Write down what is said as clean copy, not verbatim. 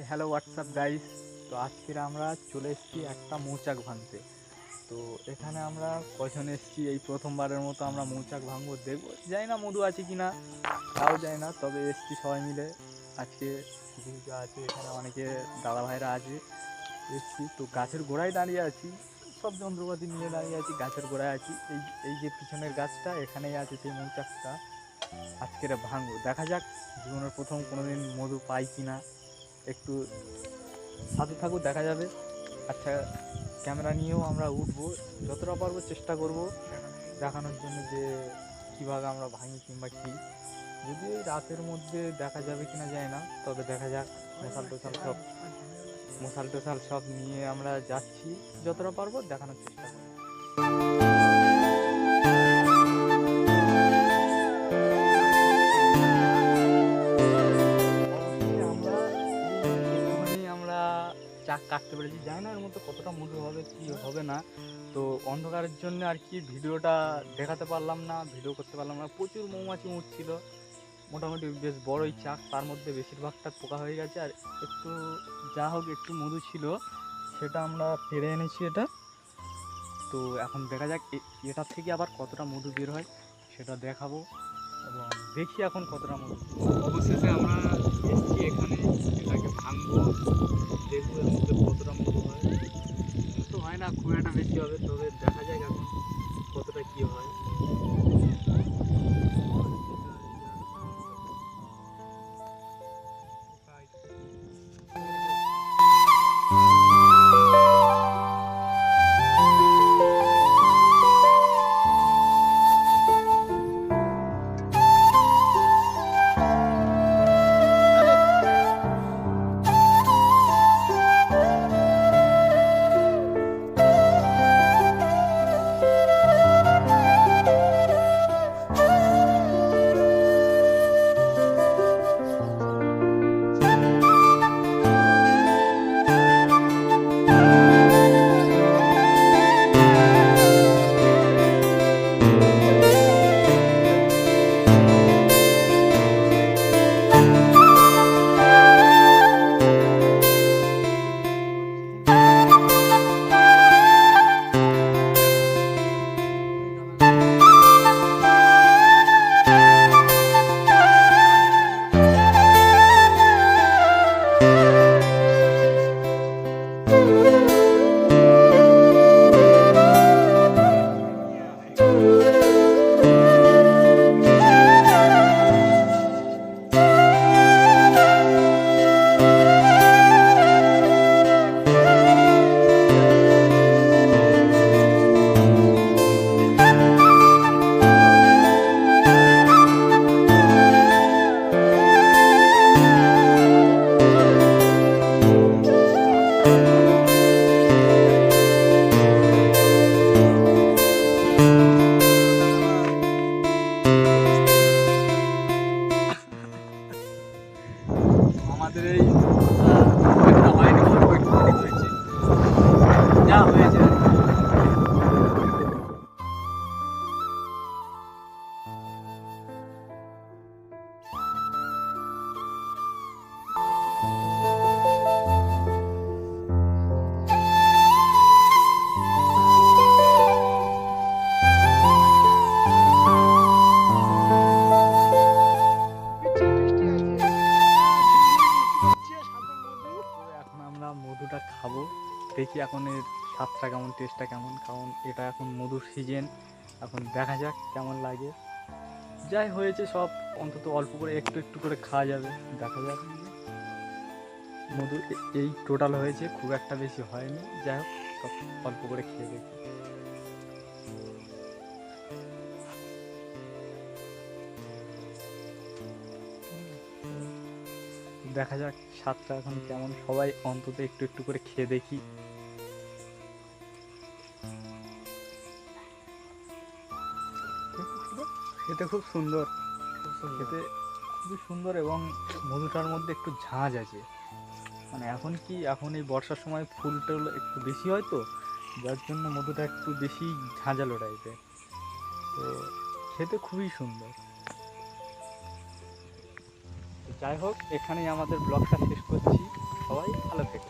Hello WhatsApp guys. তো আজকের আমরা চলে এসেছি একটা মৌচাক ভাঙতে। তো এখানে আমরা কজন এসেছি, এই প্রথমবারের মতো আমরা মৌচাক ভাঙবো, দেখবো জানি না মধু আছে কিনা, তাও জানি না, তবে এসেছি সবাই মিলে। আজকে কিছু কিছু আছে এখানে, অনেকে দাদা ভাইরা আছে, এসেছি তো গাছের গোড়ায় দাঁড়িয়ে আছি, সব যন্ত্রপাতি নিয়ে দাঁড়িয়ে আছি, গাছের গোড়ায় আছি। এই এই যে পিছনের গাছটা, এখানেই আছে সেই মৌচাকটা। আজকের ভাঙবো, দেখা যাক জীবনের প্রথম কোনোদিন মধু পাই কিনা। একটু সাথে থাকুক, দেখা যাবে। আচ্ছা, ক্যামেরা নিয়েও আমরা উঠবো, যতটা পারবো চেষ্টা করব দেখানোর জন্য যে কীভাবে আমরা ভাঙি কিংবা কী। যদি এই রাতের মধ্যে দেখা যাবে কিনা যায় না, তবে দেখা যাক। মশাল টোশাল সব নিয়ে আমরা যাচ্ছি, যতটা পারবো দেখানোর চেষ্টা করব। চাক কাটতে পেরেছি, জানি না এর মধ্যে কতটা মধু হবে কি হবে না। তো অন্ধকারের জন্য আর কি ভিডিওটা দেখাতে পারলাম না, ভিডিও করতে পারলাম না। প্রচুর মৌমাছি উঠছিল, মোটামুটি বেশ বড়ই চাক, তার মধ্যে বেশিরভাগটা পোকা হয়ে গেছে। আর একটু যা হোক একটু মধু ছিল, সেটা আমরা পেরে এনেছি এটা। তো এখন দেখা যাক এটার থেকে আবার কতটা মধু বের হয় সেটা দেখাবো, এবং দেখি এখন কতটা মধু। অবশেষে আমরা এসেছি এখানে, এটাকে ভাঙবো, দেখবো এর মধ্যে কতটা মধু হয়। তো হয় না খুব একটা বেশি হবে, তবে দেখা যাক এখন কতটা কি হয়। আমাদের এই হয়নি, অল্প একটু হয়েছে, যা হয়েছে। এখন আমরা মধুটা খাবো, দেখি এখন এর স্বাদটা কেমন, টেস্টটা কেমন। কারণ এটা এখন মধুর সিজন, এখন দেখা যাক কেমন লাগে। যাই হয়েছে সব অন্তত অল্প করে একটু একটু করে খাওয়া যাবে, দেখা যাক। মধু এই টোটাল হয়েছে, খুব একটা বেশি হয়নি, যাই হোক সব অল্প করে খেয়ে দেখি। দেখা যাক স্বাদটা এখন কেমন, সবাই অন্তত একটু একটু করে খেয়ে দেখি। খেতে খুব সুন্দর, খেতে খুবই সুন্দর, এবং মধুটার মধ্যে একটু ঝাঁঝ আছে। মানে এখন এই বর্ষার সময় ফুল টুল একটু বেশি হয়, তো যার জন্য মধুটা একটু বেশি ঝাঁঝালো টাইপের। তো খেতে খুবই সুন্দর। যাই হোক, এখানেই আমাদের ব্লগটা শেষ করছি সবাই। ভালো থেকো।